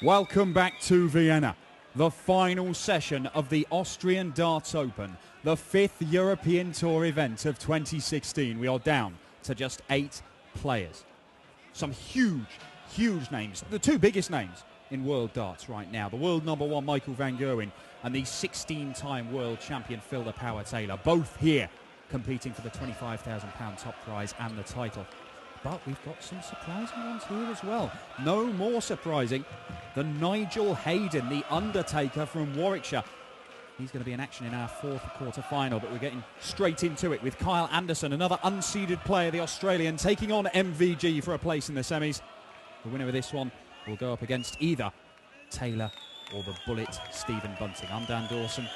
Welcome back to Vienna, the final session of the Austrian Darts Open, the 5th European Tour event of 2016. We are down to just 8 players. Some huge names, the 2 biggest names in world darts right now. The world number 1 Michael van Gerwen and the 16-time world champion Phil the Power Taylor, both here competing for the £25,000 top prize and the title. But we've got some surprising ones here as well. No more surprising than Nigel Hayden, the Undertaker from Warwickshire. He's going to be in action in our 4th quarter-final, but we're getting straight into it with K.Anderson, another unseeded player, the Australian, taking on MVG for a place in the semis. The winner of this one will go up against either Taylor or the Bullet Stephen Bunting. I'm Dan Dawson,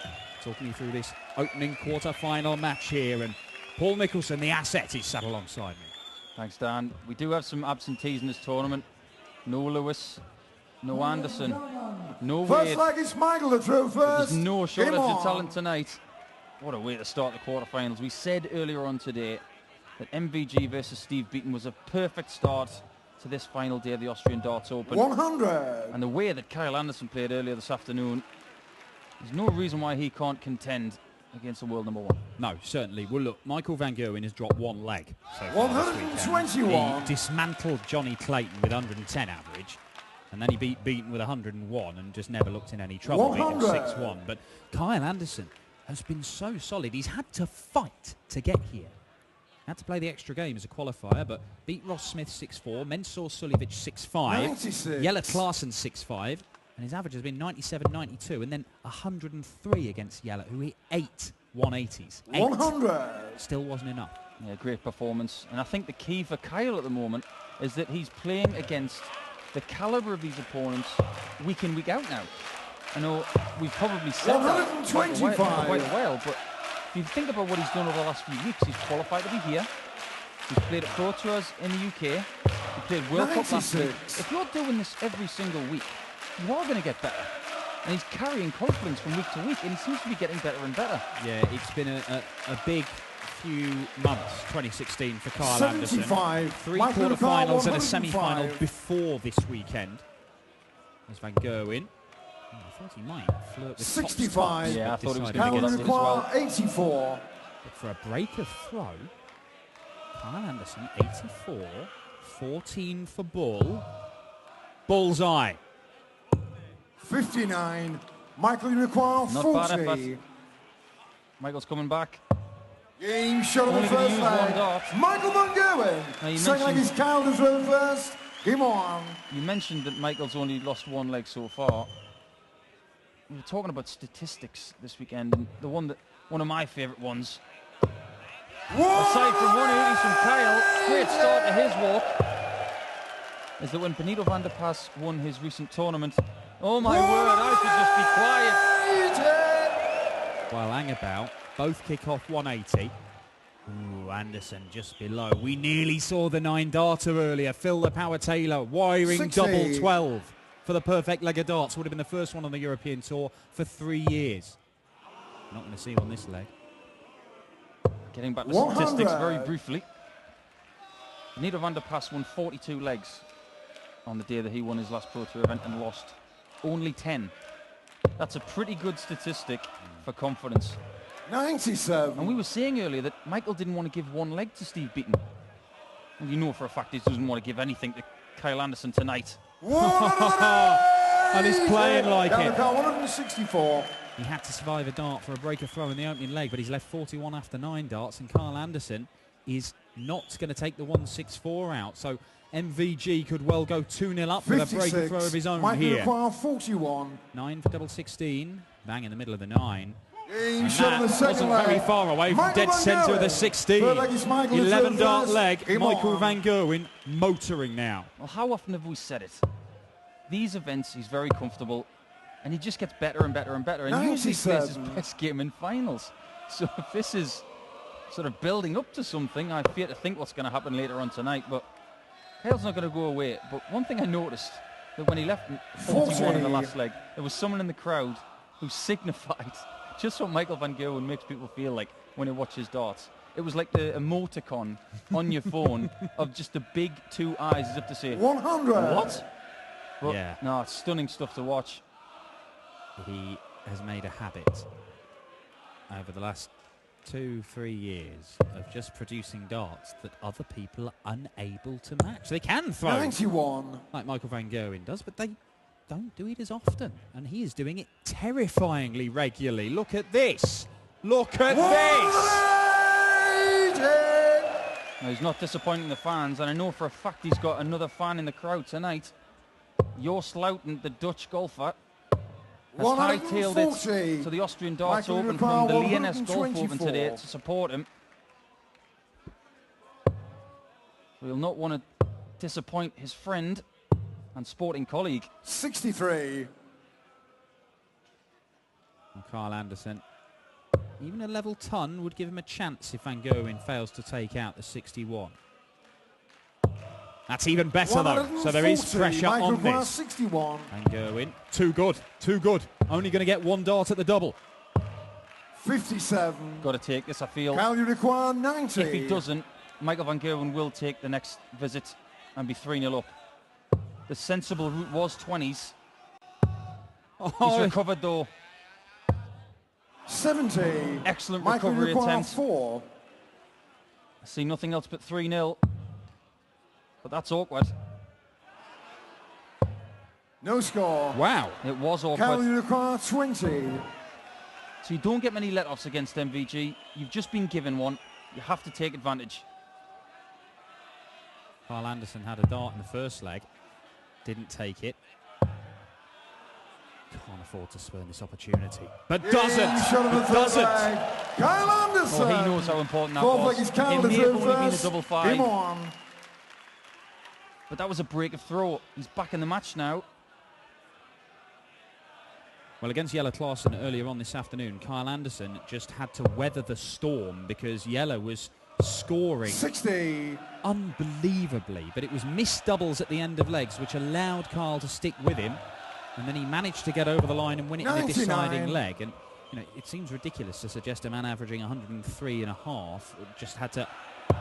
talking you through this opening quarter-final match here, and Paul Nicholson, the asset, is sat alongside me. Thanks, Dan. We do have some absentees in this tournament. No Lewis, no Anderson, no First Wade. leg is Michael the throw first. There's no shortage of talent tonight. What a way to start the quarterfinals. We said earlier on today that MVG versus Steve Beaton was a perfect start to this final day of the Austrian Darts Open. 100. And the way that K.Anderson played earlier this afternoon, there's no reason why he can't contend against the world number 1. No, certainly. Well, look, Michael van Gerwen has dropped 1 leg so far 121. He dismantled Johnny Clayton with 110 average, and then he beat Beaton with 101 and just never looked in any trouble, beat him 6-1. But K.Anderson has been so solid. He's had to fight to get here. Had to play the extra game as a qualifier, but beat Ross Smith 6-4, Mensur Suljevic 6-5, Jelle Klaasen 6-5, and his average has been 97-92, and then 103 against Jelle, who hit 8 180s. 100. Still wasn't enough. Yeah, great performance. And I think the key for Kyle at the moment is that he's playing against the calibre of these opponents week in, week out now. I know we've probably said that quite a while, but if you think about what he's done over the last few weeks, he's qualified to be here. He's played at Pro Tours in the UK. He played World Cup last week. If you're doing this every single week, you are going to get better. And he's carrying confidence from week to week, and he seems to be getting better and better. Yeah, it's been a big few months, 2016, for K.Anderson. 3 quarter-finals and a semi-final before this weekend. There's Van Gerwen. I thought he might flirt with 65. Yeah, I thought he was going to get it as well. 84. But for a break of throw, K.Anderson 84, 14 for Bull. Bullseye. 59. Michael, you require 40. Not bad effort. Michael's coming back. Game shot on the first leg. Michael van Gerwen. Second leg is Kyle to throw first. Game on. You mentioned that Michael's only lost 1 leg so far. We were talking about statistics this weekend, and the one of my favourite ones, aside from 180s from Kyle, great start to his walk, is that when Benito van der Pas won his recent tournament, oh my word, I should just be quiet. While Angerbau, both kick off 180. Ooh, Anderson just below. We nearly saw the 9-darter earlier. Phil the Power Taylor wiring 60. double 12 for the perfect leg of darts. Would have been the first one on the European Tour for 3 years. Not going to see on this leg. Getting back to statistics very briefly. Benito van der Pas won 42 legs on the day that he won his last Pro Tour event and lost only 10. That's a pretty good statistic for confidence. 97. And we were saying earlier that Michael didn't want to give 1 leg to Steve Beaton. Well, you know for a fact he doesn't want to give anything to K.Anderson tonight. And he's playing like it. 164. He had to survive a dart for a breaker throw in the opening leg, but he's left 41 after 9 darts, and K.Anderson is not going to take the 164 out. So MVG could well go 2-0 up 56. With a breaker throw of his own here. 41. 9 for double 16. Bang in the middle of the 9. And that wasn't very far away from dead centre of the 16. 11-dart leg. Michael van Gerwen motoring now. Well, how often have we said it? These events, he's very comfortable, and he just gets better and better and better. And usually plays his best game in finals. So if this is sort of building up to something, I fear to think what's going to happen later on tonight. But Hale's not going to go away. But one thing I noticed, that when he left 41 in the last leg, there was someone in the crowd who signified just what Michael van Gerwen makes people feel like when he watches darts. It was like the emoticon on your phone of just the big 2 eyes as if to say, 100. What? But yeah. no, it's stunning stuff to watch. He has made a habit over the last 2-3 years of just producing darts that other people are unable to match. They can throw 91. like Michael van Gerwen does, but they don't do it as often. And he is doing it terrifyingly regularly. Look at this. Look at this. Now, he's not disappointing the fans, and I know for a fact he's got another fan in the crowd tonight. Joost Luiten, the Dutch golfer, has hightailed it to the Austrian Darts Open from the Lyonnais Golf Open today to support him. We'll not want to disappoint his friend and sporting colleague. 63. And K.Anderson, even a level ton would give him a chance if Van Gerwen fails to take out the 61. That's even better though, so there is pressure on this. 61. Van Gerwen, too good, too good. Only going to get one dart at the double. 57. Got to take this, I feel. Cal, you require 90. If he doesn't, Michael van Gerwen will take the next visit and be 3-0 up. The sensible route was 20s. He's recovered though. 70. Excellent Michael recovery attempt. 4. I see nothing else but 3-0. But that's awkward. No score. Wow. It was awkward. Cal, you require 20. So you don't get many let-offs against MVG. You've just been given one. You have to take advantage. K.Anderson had a dart in the first leg. Didn't take it. Can't afford to spurn this opportunity. But doesn't. But doesn't. K.Anderson. Oh, he knows how important that was. It may have only been a double five. But that was a break of throw. He's back in the match now. Well, against Jelle Klaassen earlier on this afternoon, K.Anderson just had to weather the storm because Jelle was scoring 60 unbelievably, but it was missed doubles at the end of legs which allowed Carl to stick with him, and then he managed to get over the line and win it 99. In the deciding leg. And you know, it seems ridiculous to suggest a man averaging 103.5 just had to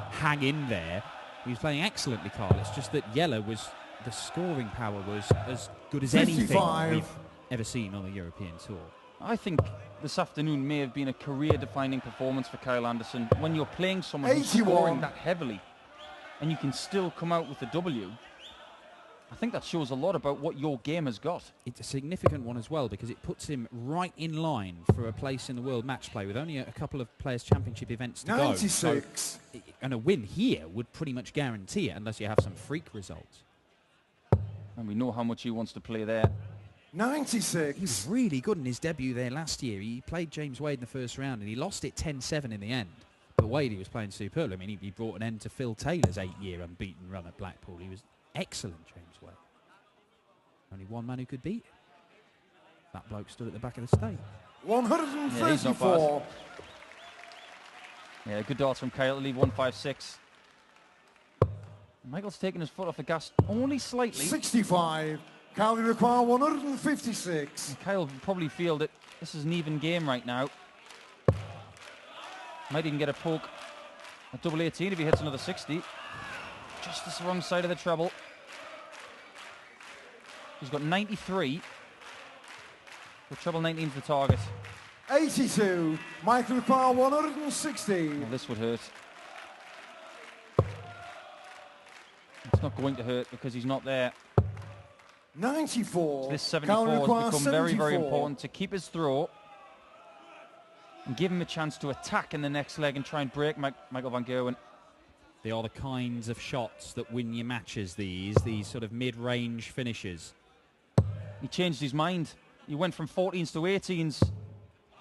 hang in there. He was playing excellently, Carl. It's just that Jelle was, the scoring power was as good as 55. anything we've ever seen on the European Tour. I think this afternoon may have been a career-defining performance for K.Anderson. When you're playing someone who's scoring that heavily and you can still come out with a W, I think that shows a lot about what your game has got. It's a significant one as well because it puts him right in line for a place in the World Match Play with only a couple of Players' Championship events to 96. go. So, and a win here would pretty much guarantee it unless you have some freak results. And we know how much he wants to play there. 96. He was really good in his debut there last year. He played James Wade in the first round and he lost it 10-7 in the end. But Wade, he was playing superb. I mean, he brought an end to Phil Taylor's 8-year unbeaten run at Blackpool. He was excellent, James Wade. Only one man who could beat him. That bloke stood at the back of the stage. 134. Yeah, good darts from Kyle to leave 156. Michael's taking his foot off the gas only slightly. 65. Kyle, you require 156. And Kyle will probably feel that this is an even game right now. Might even get a poke at double 18 if he hits another 60. Just the wrong side of the treble. He's got 93. The treble 19's the target. 82. Michael require 160. Well, this would hurt. It's not going to hurt because he's not there. 94. So this 74 has become very, very important to keep his throw and give him a chance to attack in the next leg and try and break Michael van Gerwen. They are the kinds of shots that win your matches, these sort of mid-range finishes. He changed his mind. He went from 14s to 18s.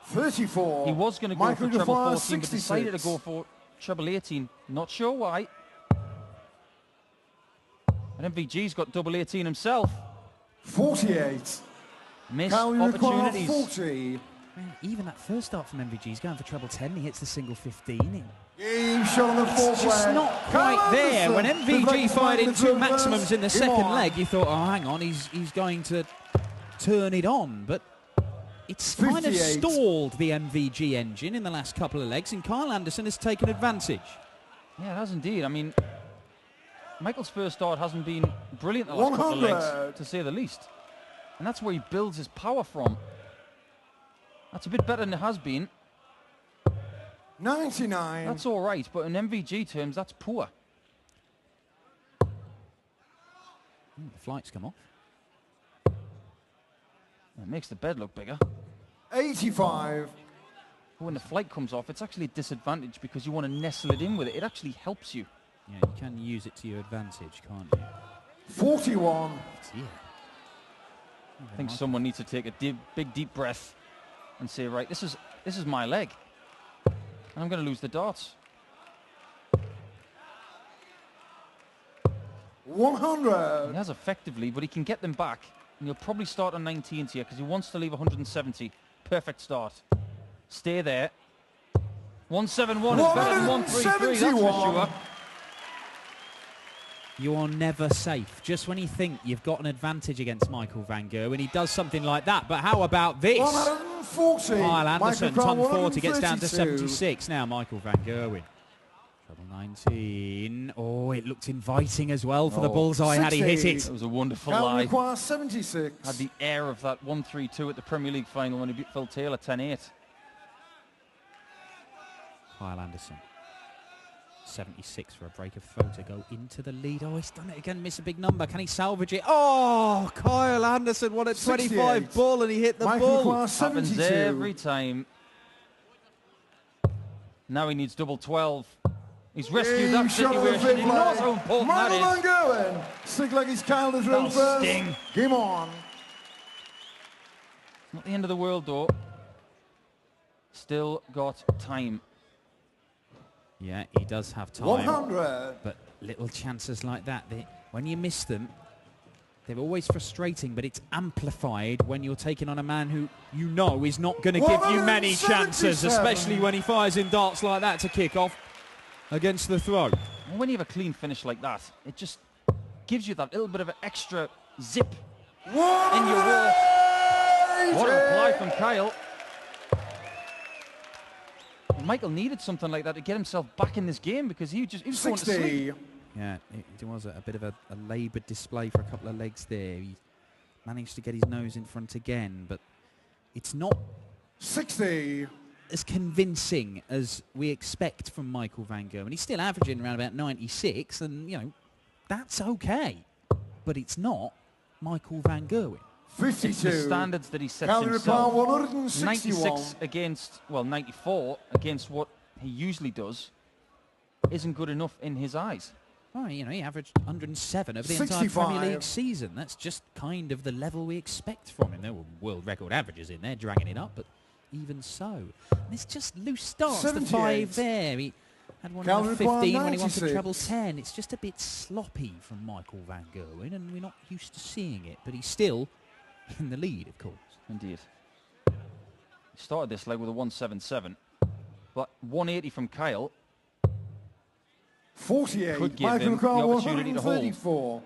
34. He was going to go for treble 14, but decided to go for treble 18. Not sure why. And MVG's got double 18 himself. 48. Missed opportunities. 40. Man, even that first start from MVG, he's going for treble 10. He hits the single 15. Game shot on the fourth It's just not quite there. When MVG fired in two maximums in the second leg, you thought, oh, hang on, he's going to turn it on. But it's kind of stalled the MVG engine in the last couple of legs, and K.Anderson has taken advantage. Yeah, it has indeed. I mean, Michael's first start hasn't been brilliant the last couple of legs, to say the least. And that's where he builds his power from. That's a bit better than it has been. 99. That's all right, but in MVG terms, that's poor. The flight's come off. It makes the bed look bigger. 85. When the flight comes off, it's actually a disadvantage because you want to nestle it in with it. It actually helps you. Yeah, you can use it to your advantage, can't you? 41. Yeah. I think someone needs to take a big deep breath and say, right, this is my leg. And I'm going to lose the darts. 100. He has effectively, but he can get them back. And he'll probably start on 19th here because he wants to leave 170. Perfect start. Stay there. 171 is better than 133, that's for sure. You are never safe. Just when you think you've got an advantage against Michael van Gerwen, he does something like that. But how about this? 140. Kyle-Anderson, ton 40, gets down to 76 now, Michael van Gerwen. Treble 19. Oh, it looked inviting as well for the bullseye. 60. Had he hit it. It was a wonderful Cal lie. requires 76. Had the air of that 132 at the Premier League final when he beat Phil Taylor 10-8. Kyle-Anderson. 76 for a break of throw to go into the lead. Oh, he's done it again, miss a big number. Can he salvage it? Oh, Kyle-Anderson won a 25 ball and he hit the ball. Happens every time. Now he needs double 12. He's rescued that situation. He knows how important that is. Michael van Gerwen. Stick like he's counted through first. Sting. Game on. Not the end of the world, though. Still got time. Yeah, he does have time. 100. But little chances like that, when you miss them, they're always frustrating, but it's amplified when you're taking on a man who you know is not going to give you many chances, especially when he fires in darts like that to kick off against the throw. And when you have a clean finish like that, it just gives you that little bit of an extra zip in your walk. What a reply from Kyle. Michael needed something like that to get himself back in this game because he was going to sleep. Yeah, it was a bit of a laboured display for a couple of legs there. He managed to get his nose in front again, but it's not 60 as convincing as we expect from Michael van Gerwen. He's still averaging around about 96, and, you know, that's okay. But it's not Michael van Gerwen. 52. It's the standards that he sets himself. 96 against, well, 94 against what he usually does isn't good enough in his eyes. Oh, you know, he averaged 107 over the entire Premier League season. That's just kind of the level we expect from him. There were world record averages in there, dragging it up, but even so. And it's just loose starts, 78. The 5 there. He had one in the 15 when he wanted treble 10. It's just a bit sloppy from Michael van Gerwen, and we're not used to seeing it, but he's still in the lead, of course. Indeed. He started this leg with a 177, but 180 from Kyle 48. Could give him the opportunity to hold.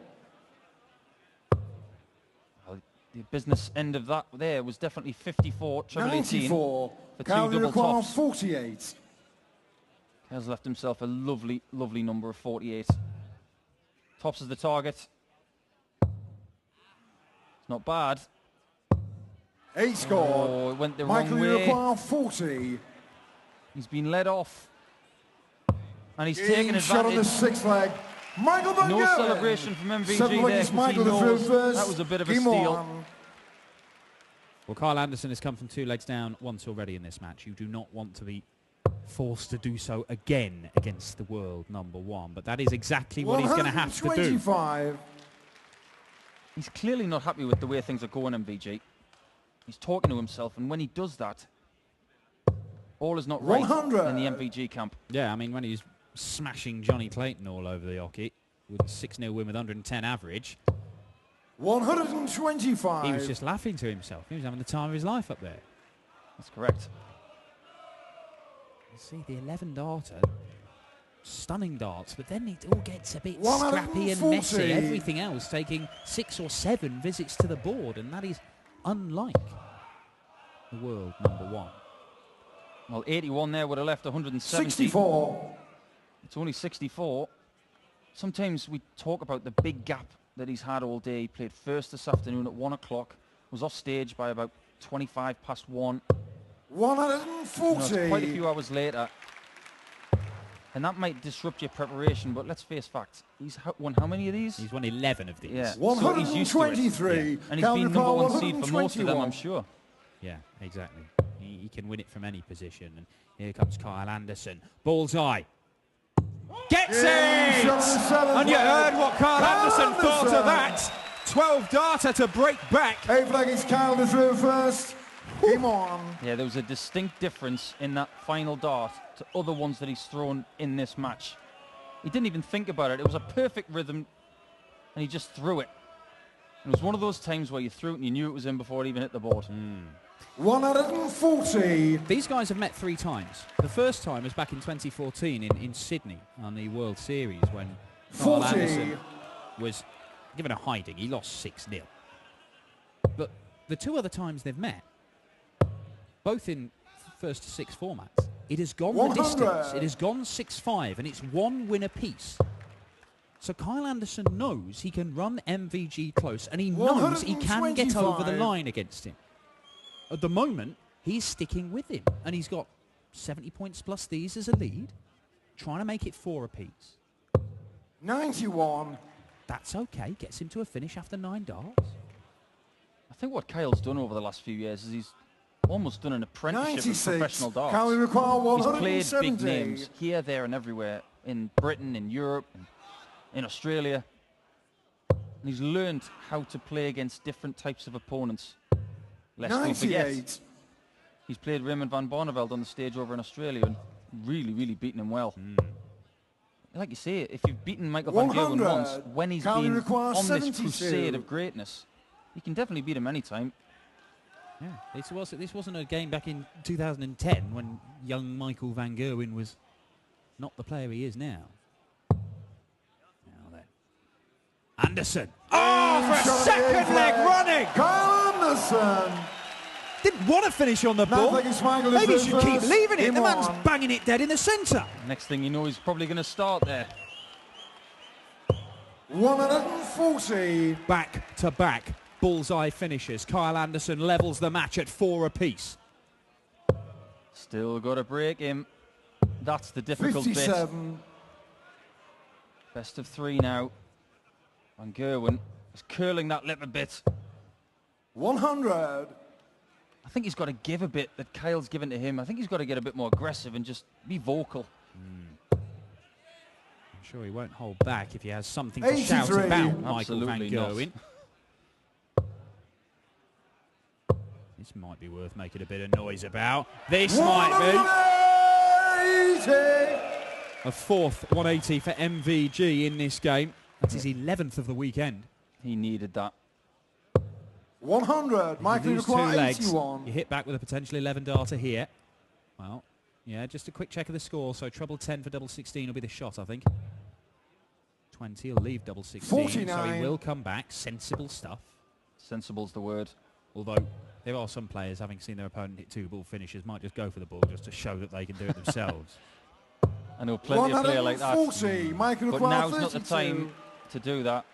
Well, the business end of that there was definitely 54, treble 18 for 2 double tops. 48. Kyle's left himself a lovely, lovely number of 48. Tops is the target. It's not bad. 8 scored. Oh, it went the wrong way. Require 40. He's been led off. And he's taking advantage. Shot on the 6th leg. Michael van Gerwen. No celebration from MVG there because he knows that was a bit of a steal. Well, Kyle-Anderson has come from 2 legs down once already in this match. You do not want to be forced to do so again against the world #1, but that is exactly what he's going to have to do. He's clearly not happy with the way things are going, MVG. He's talking to himself, and when he does that, all is not right in the MVG camp. Yeah, I mean, when he's smashing Johnny Clayton all over the hockey with a 6-0 win with 110 average. 125. He was just laughing to himself. He was having the time of his life up there. That's correct. You see, the 11 darter, stunning darts, but then it all gets a bit scrappy and messy. Everything else taking 6 or 7 visits to the board, and that is unlike the world #1. Well, 81 there would have left 170. 64. It's only 64. sometimes we talk about the big gap that he's had all day. He played first this afternoon at 1 o'clock, was off stage by about 25 past 1. 140. It's quite a few hours later. And that might disrupt your preparation, but let's face facts. He's won how many of these? He's won 11 of these. Yeah. 123. Yeah. And he's been number one seed for most of them, I'm sure. Yeah, exactly. He can win it from any position. And here comes K.Anderson. Bullseye. Gets it! And you heard what K.Anderson thought of that. 12 darter to break back. 8 flag is K.Anderson first. Game on. Yeah, there was a distinct difference in that final dart to other ones that he's thrown in this match. He didn't even think about it. It was a perfect rhythm, and he just threw it. And it was one of those times where you threw it and you knew it was in before it even hit the board. 140. These guys have met 3 times. The first time was back in 2014 in Sydney on the World Series when K.Anderson was given a hiding. He lost 6-0. But the 2 other times they've met, both in first to 6 formats, it has gone the distance. It has gone 6-5, and it's 1 win apiece. So K.Anderson knows he can run MVG close, and he knows he can get over the line against him. At the moment, he's sticking with him, and he's got 70 points plus these as a lead, trying to make it 4 apiece. 91. That's okay. Gets him to a finish after 9 darts. I think what Kyle's done over the last few years is he's almost done an apprenticeship of professional darts. Can we require 170? He's played big names here, there, and everywhere in Britain, in Europe, in Australia. And he's learned how to play against different types of opponents. Let's not forget, he's played Raymond van Barneveld on the stage over in Australia and really, really beaten him well. Like you say, if you've beaten Michael van Gerwen once, when he's been on this crusade of greatness, you can definitely beat him anytime. Yeah, this wasn't a game back in 2010 when young Michael van Gerwen was not the player he is now. Now then, Anderson. Oh, for a second leg running! K.Anderson. Didn't want to finish on the ball. Maybe he should keep leaving it. The man's banging it dead in the centre. Next thing you know, he's probably going to start there. 140. Back to back bullseye finishes. K.Anderson levels the match at 4 apiece. Still got to break him. That's the difficult 57. bit. Best of 3 now. Van Gerwen is curling that lip a bit. 100. I think he's got to give a bit that Kyle's given to him. I think he's got to get a bit more aggressive and just be vocal. I'm sure he won't hold back if he has something to shout about Michael van Gerwen. This might be worth making a bit of noise about. This might be a 4th 180 for MVG in this game. That's his 11th of the weekend. He needed that. 100. Michael requires 81. You hit back with a potential 11 darter here. Well, yeah, just a quick check of the score. So treble 10 for double 16 will be the shot, I think. 20 will leave double 16. 49. So he will come back. Sensible stuff. Sensible's the word. Although there are some players, having seen their opponent hit 2 ball finishes, might just go for the ball just to show that they can do it themselves. I know plenty of players like that. Michael but now's not the time to do that.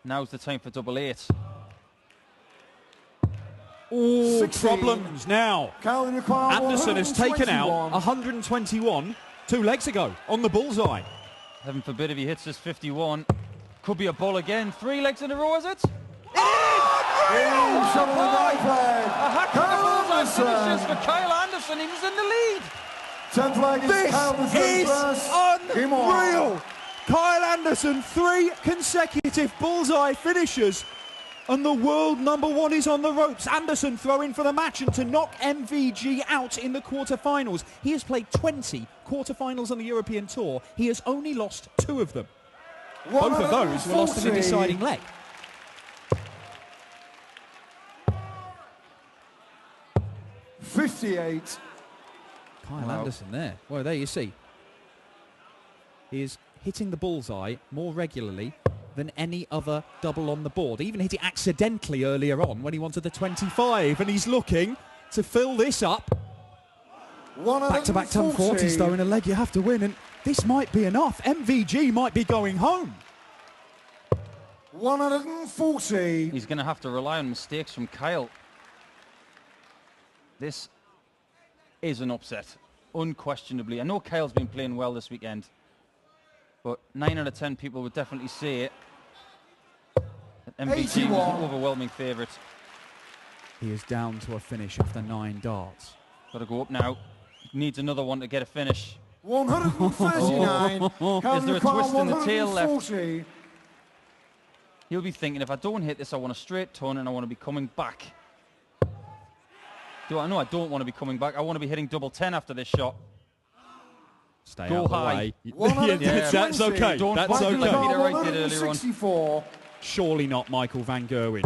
Now's the time for double 8. Oh, problems now. Anderson has taken out 121 2 legs ago on the bullseye. Heaven forbid if he hits this 51. Could be a ball again. 3 legs in a row, is it? A hat trick of bullseye finishes for K.Anderson. He was in the lead. 10 flag this is unreal. K.Anderson, 3 consecutive bullseye finishes. And the world #1 is on the ropes. Anderson throwing for the match and to knock MVG out in the quarterfinals. He has played 20 quarterfinals on the European Tour. He has only lost 2 of them. Both of those were lost in the deciding leg. .58. K.Anderson there. Well, there you see. He is hitting the bullseye more regularly than any other double on the board. He even hit it accidentally earlier on when he wanted the 25, and he's looking to fill this up. Back-to-back 1040s though in a leg you have to win, and This might be enough. MVG might be going home. 140. He's going to have to rely on mistakes from Kyle. This is an upset, unquestionably. I know Kyle's been playing well this weekend, but 9 out of 10 people would definitely say it. That MVG was an overwhelming favourite. He is down to a finish after 9 darts. Got to go up now. Needs another one to get a finish. 139. Is there a twist in the tail left? He'll be thinking, if I don't hit this, I want a straight turn and I want to be coming back. I know I don't want to be coming back. I want to be hitting double 10 after this shot. Stay Go out high. the way. That's okay. Don't That's okay. like Peter Wright did earlier on. Surely not Michael van Gerwen.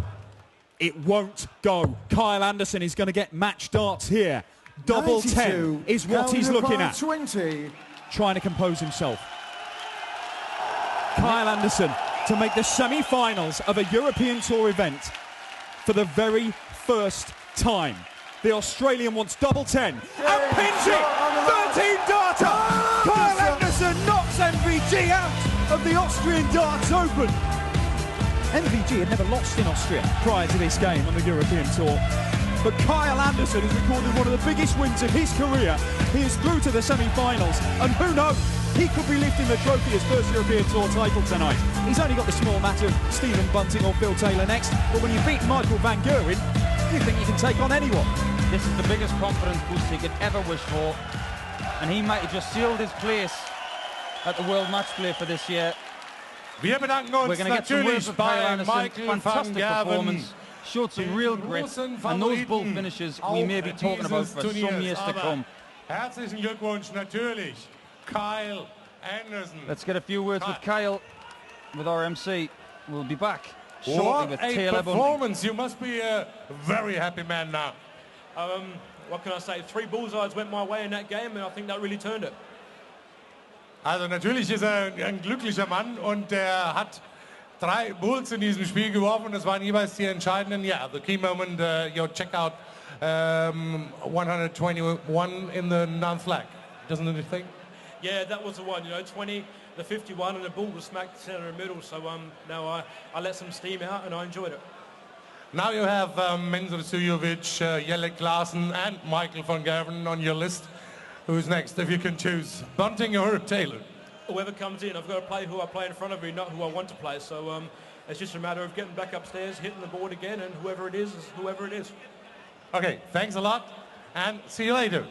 It won't go. K.Anderson is going to get match darts here. Double 10 is what he's looking at. 20. Trying to compose himself. K.Anderson to make the semi-finals of a European Tour event for the very first time. The Australian wants double 10 and pins it. 13 darter. K.Anderson knocks MVG out of the Austrian Darts Open. MVG had never lost in Austria prior to this game on the European Tour. But K.Anderson has recorded one of the biggest wins of his career. He is through to the semi-finals, and who knows, he could be lifting the trophy as first European Tour title tonight. He's only got the small matter of Stephen Bunting or Phil Taylor next, but when you beat Michael van Gerwen, you think you can take on anyone. This is the biggest confidence boost he could ever wish for, and he might have just sealed his place at the World Match Play for this year. Wir bedanken uns natürlich bei Michael van Gerwen. Showed some real grit, and those both finishes we may be talking about for some years to come. Herzlichen Glückwunsch natürlich, K.Anderson. Let's get a few words with Kyle, with our MC. We'll be back shortly with Taylor Bunting. Performance! You must be a very happy man now. What can I say? 3 bullseyes went my way in that game, and I think that really turned it. Also natürlich ist ein glücklicher Mann und er hat 3 Bulls in diesem Spiel geworfen. Das waren jeweils die entscheidenden. Yeah, the key moment, your checkout 121 in the 9th flag. Doesn't it think? Yeah, that was the one. You know, 20, the 51, and the ball was smacked center in the middle. So now I let some steam out and I enjoyed it. Now you have Mensur Sujovic, Jelek Larsen, and Michael van Gerwen on your list. Who's next, if you can choose? Bunting or Taylor? Whoever comes in, I've got to play who I play in front of me, not who I want to play. So it's just a matter of getting back upstairs, hitting the board again, and whoever it is whoever it is. Okay, thanks a lot, and see you later.